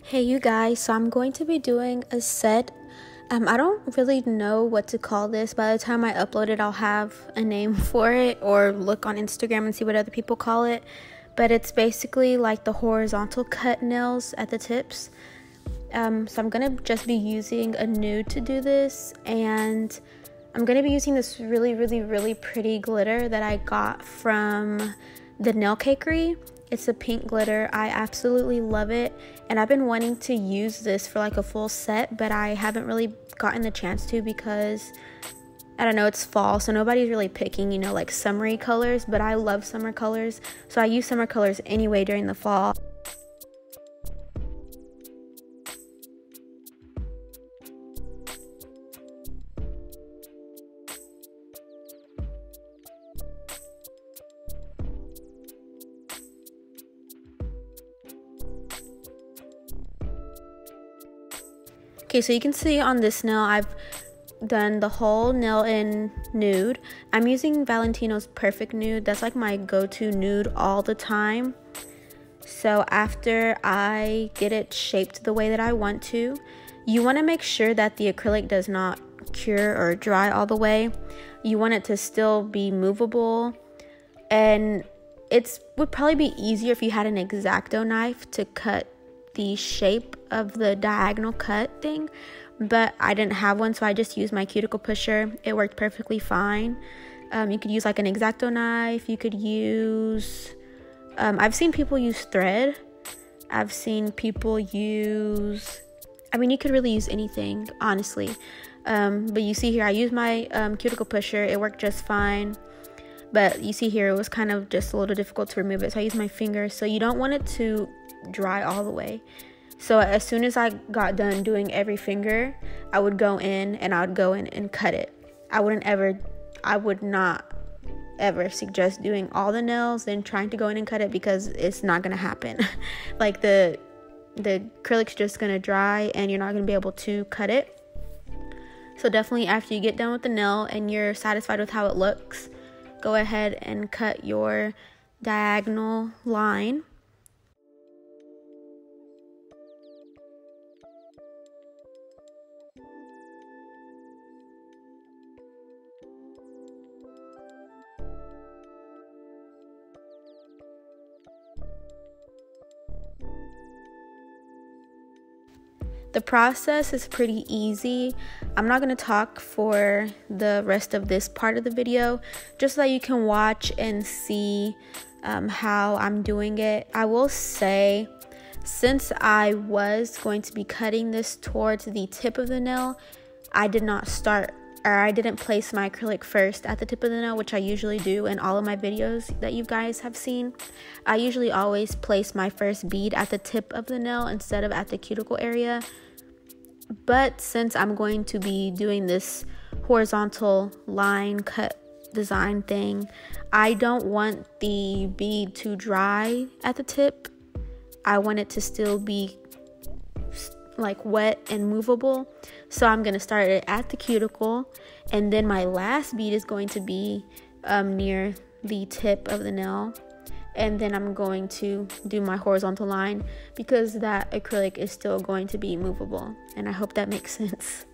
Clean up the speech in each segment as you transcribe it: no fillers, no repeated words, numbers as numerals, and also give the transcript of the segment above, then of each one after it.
Hey you guys, so I'm going to be doing a set. I don't really know what to call this. By the time I upload it, I'll have a name for it or look on Instagram and see what other people call it. But it's basically like the horizontal cut nails at the tips. So I'm going to just be using a nude to do this, and I'm going to be using this really pretty glitter that I got from the Nail Cakery. It's a pink glitter. I absolutely love it, and I've been wanting to use this for like a full set, but I haven't really gotten the chance to because I don't know, it's fall, so nobody's really picking, like summery colors, but I love summer colors, so I use summer colors anyway during the fall. Okay, so you can see on this nail, I've done the whole nail in nude. I'm using Valentino's Perfect Nude. That's like my go-to nude all the time. So after I get it shaped the way that I want to, you want to make sure that the acrylic does not cure or dry all the way. You want it to still be movable, and it would probably be easier if you had an X-Acto knife to cut the shape of the diagonal cut thing, but I didn't have one, so I just used my cuticle pusher. It worked perfectly fine. You could use like an X-Acto knife. You could use I've seen people use thread. I've seen people use, you could really use anything, honestly. But you see here, I used my cuticle pusher. It worked just fine. But you see here, it was kind of just a little difficult to remove it, so I used my fingers. So you don't want it to dry all the way. So as soon as I got done doing every finger, I would go in and cut it. I would not ever suggest doing all the nails and trying to go in and cut it, because it's not gonna happen. Like the acrylic's just gonna dry and you're not gonna be able to cut it. So definitely after you get done with the nail and you're satisfied with how it looks, go ahead and cut your diagonal line. The process is pretty easy. I'm not going to talk for the rest of this part of the video, just so that you can watch and see how I'm doing it. I will say, since I was going to be cutting this towards the tip of the nail, I didn't place my acrylic first at the tip of the nail, which I usually do in all of my videos that you guys have seen. I usually always place my first bead at the tip of the nail instead of at the cuticle area. But since I'm going to be doing this horizontal line cut design thing, I don't want the bead to dry at the tip. I want it to still be like wet and movable. So I'm going to start it at the cuticle, and then my last bead is going to be near the tip of the nail. And then I'm going to do my horizontal line, because that acrylic is still going to be movable. And I hope that makes sense.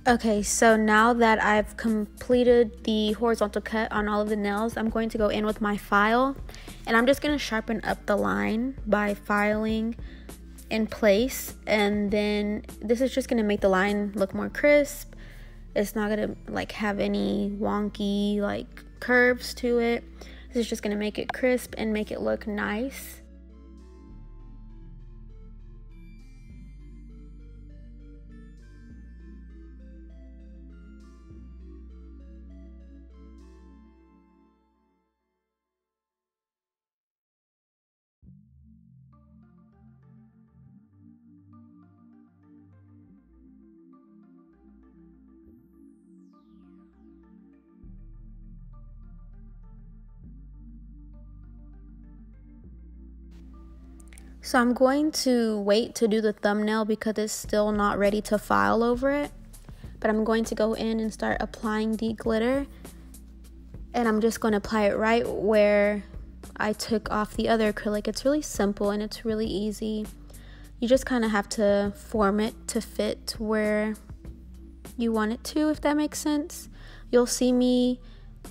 Okay, so now that I've completed the horizontal cut on all of the nails, I'm going to go in with my file, and I'm just going to sharpen up the line by filing in place, and then this is just going to make the line look more crisp. It's not going to like have any wonky like curves to it. This is just going to make it crisp and make it look nice. So I'm going to wait to do the thumbnail because it's still not ready to file over it. But I'm going to go in and start applying the glitter. And I'm just going to apply it right where I took off the other acrylic. It's really simple and it's really easy. You just kind of have to form it to fit where you want it to, if that makes sense. You'll see me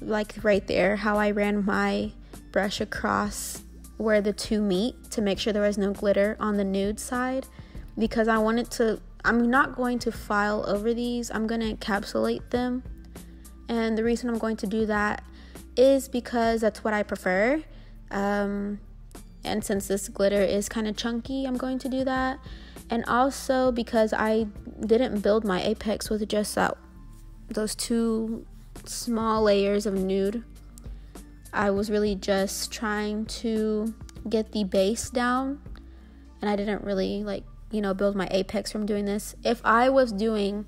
like right there how I ran my brush across where the two meet to make sure there was no glitter on the nude side, because I'm not going to file over these. I'm going to encapsulate them. And the reason I'm going to do that is because that's what I prefer. And since this glitter is kind of chunky, I'm going to do that. And also because I didn't build my apex with just those two small layers of nude. I was really just trying to get the base down, and I didn't really build my apex from doing this. If I was doing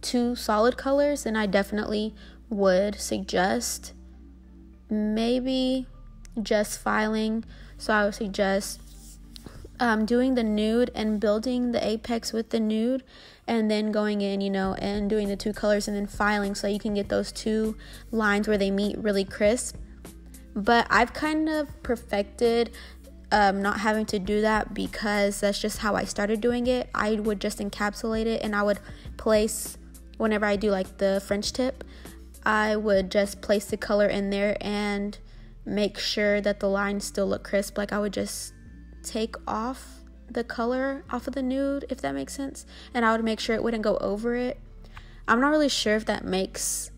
two solid colors, then I definitely would suggest maybe just filing. So I would suggest doing the nude and building the apex with the nude, and then going in, and doing the two colors and then filing so you can get those two lines where they meet really crisp. But I've kind of perfected not having to do that, because that's just how I started doing it. I would just encapsulate it, and I would place, whenever I do like the French tip, I would just place the color in there and make sure that the lines still look crisp. Like I would just take off the color off of the nude, if that makes sense, and I would make sure it wouldn't go over it. I'm not really sure if that makes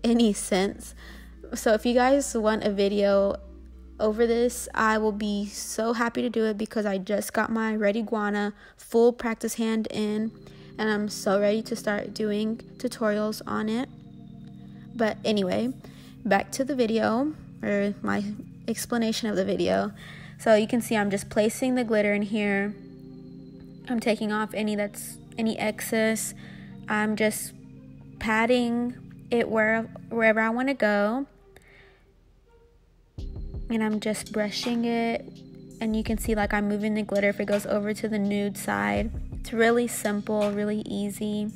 any sense. So if you guys want a video over this, I will be so happy to do it, because I just got my Red Iguana full practice hand in, and I'm so ready to start doing tutorials on it. But anyway, back to the video, or my explanation of the video. So you can see I'm just placing the glitter in here. I'm taking off any excess. I'm just patting it wherever I want to go. And I'm just brushing it, and you can see like I'm moving the glitter if it goes over to the nude side. It's really simple, really easy.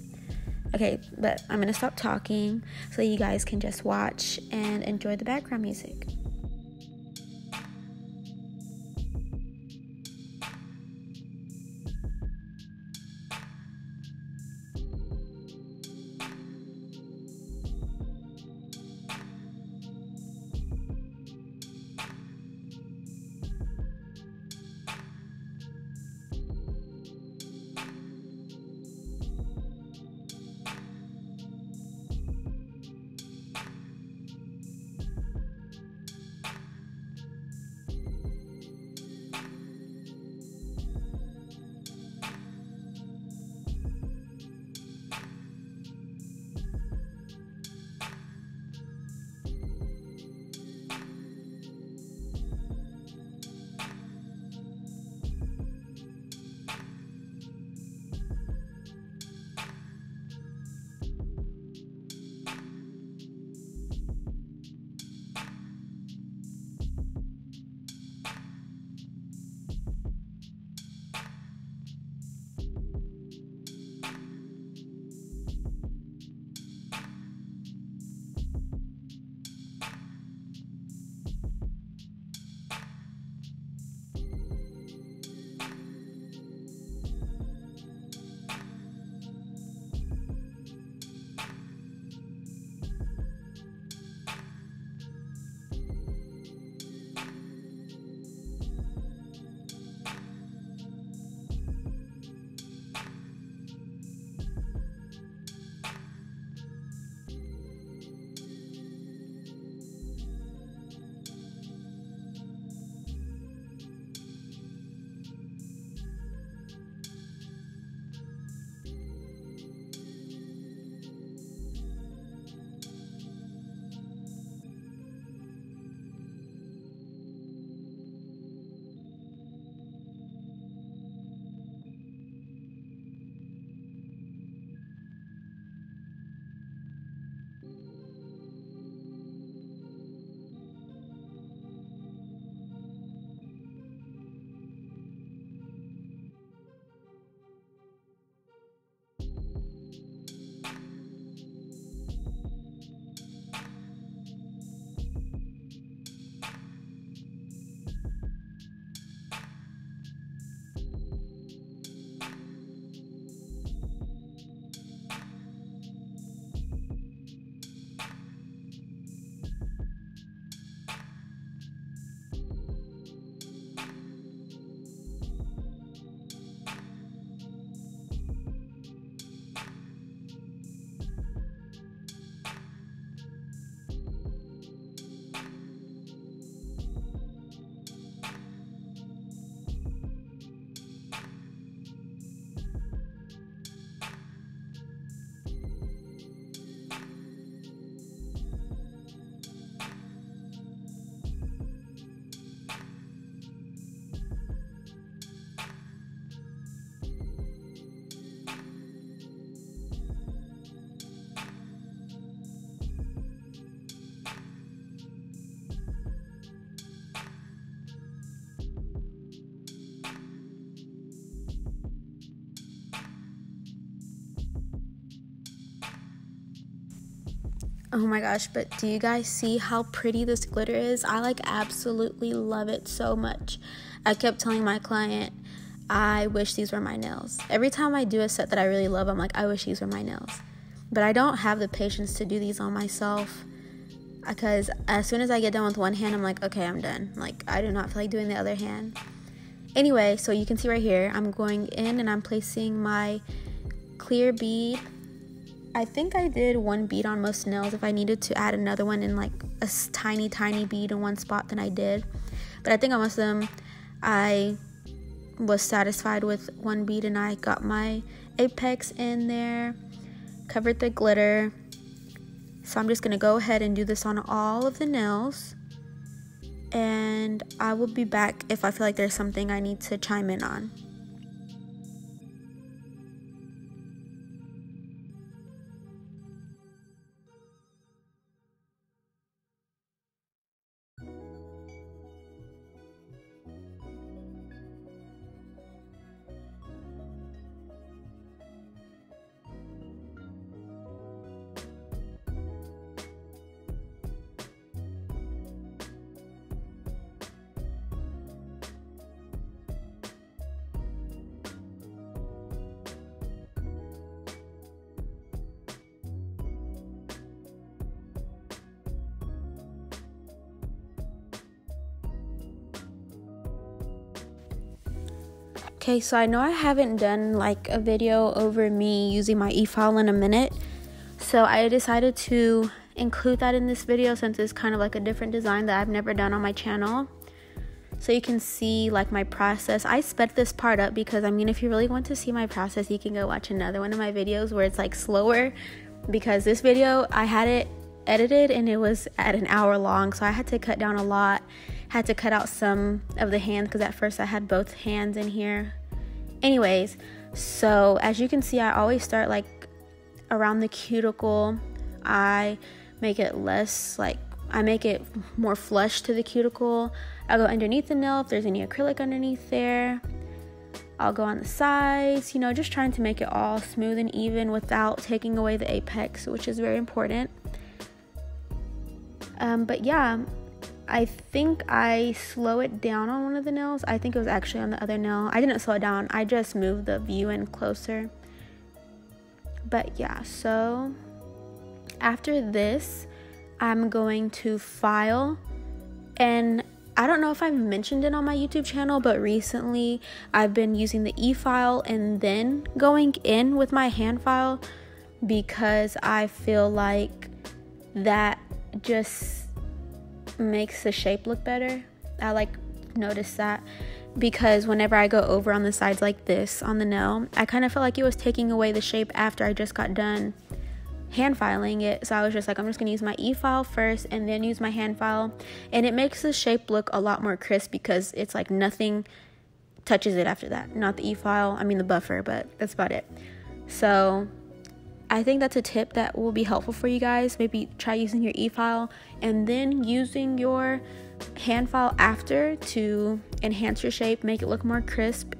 Okay, but I'm gonna stop talking so you guys can just watch and enjoy the background music. Oh my gosh, but do you guys see how pretty this glitter is? I like absolutely love it so much. I kept telling my client, I wish these were my nails. Every time I do a set that I really love, I'm like, I wish these were my nails. But I don't have the patience to do these on myself, because as soon as I get done with one hand, I'm like, okay, I'm done. Like, I do not feel like doing the other hand. Anyway, so you can see right here, I'm going in and I'm placing my clear bead. I think I did one bead on most nails. If I needed to add another one in like a tiny bead in one spot, then I did. But I think on most of them, I was satisfied with one bead, and I got my apex in there, covered the glitter. So I'm just going to go ahead and do this on all of the nails. And I will be back if I feel like there's something I need to chime in on. Okay, so I know I haven't done like a video over me using my e-file in a minute, so I decided to include that in this video since it's kind of like a different design that I've never done on my channel. So you can see like my process. I sped this part up because, I mean, if you really want to see my process, you can go watch another one of my videos where it's like slower, because this video I had it edited and it was at an hour long, so I had to cut down a lot. Had to cut out some of the hands because at first I had both hands in here. Anyways, so as you can see, I always start like around the cuticle. I make it less, like, I make it more flush to the cuticle. I'll go underneath the nail if there's any acrylic underneath there. I'll go on the sides, you know, just trying to make it all smooth and even without taking away the apex, which is very important. But yeah, I think I slow it down on one of the nails. I think it was actually on the other nail. I didn't slow it down. I just moved the view in closer. But yeah, so after this, I'm going to file. And I don't know if I've mentioned it on my YouTube channel, but recently I've been using the e-file and then going in with my hand file, because I feel like that just makes the shape look better. I like noticed that, because whenever I go over on the sides like this on the nail, I kind of felt like it was taking away the shape after I just got done hand filing it. So I was just like, I'm just gonna use my e-file first and then use my hand file, and it makes the shape look a lot more crisp because it's like nothing touches it after that. Not the e-file, I mean the buffer, but that's about it. So I think that's a tip that will be helpful for you guys. Maybe try using your e-file and then using your hand file after to enhance your shape, make it look more crisp.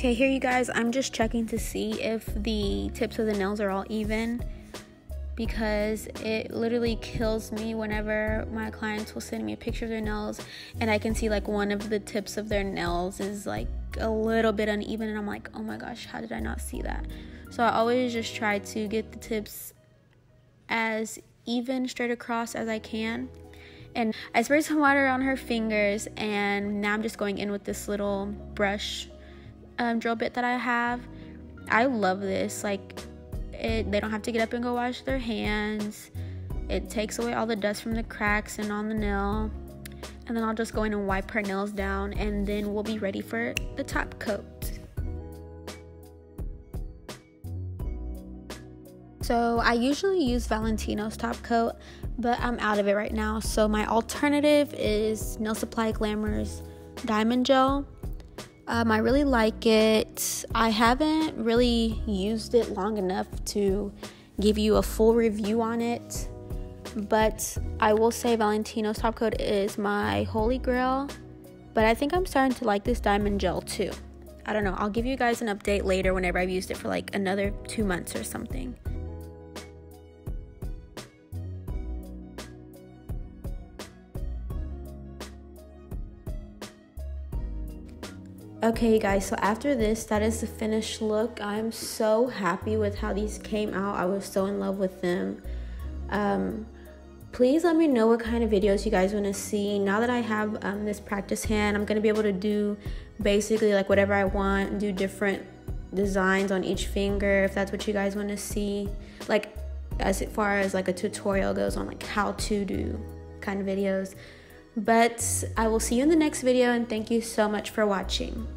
Okay, here you guys, I'm just checking to see if the tips of the nails are all even, because it literally kills me whenever my clients will send me a picture of their nails and I can see like one of the tips of their nails is like a little bit uneven, and I'm like, oh my gosh, how did I not see that? So I always just try to get the tips as even straight across as I can. And I sprayed some water on her fingers, and now I'm just going in with this little brush drill bit that I have. I love this. Like, they don't have to get up and go wash their hands. It takes away all the dust from the cracks and on the nail. And then I'll just go in and wipe her nails down, and then we'll be ready for the top coat. So I usually use Valentino's top coat, but I'm out of it right now. So my alternative is Nail Supply Glamour's Diamond Gel. I really like it. I haven't really used it long enough to give you a full review on it, but I will say Valentino's top coat is my holy grail. But I think I'm starting to like this Diamond Gel too. I don't know. I'll give you guys an update later whenever I've used it for like another 2 months or something. Okay guys, so after this, that is the finished look. I'm so happy with how these came out. I was so in love with them. Please let me know what kind of videos you guys want to see. Now that I have this practice hand, I'm going to be able to do basically like whatever I want and do different designs on each finger if that's what you guys want to see. Like as far as like a tutorial goes on like how to do kind of videos. But I will see you in the next video, and thank you so much for watching.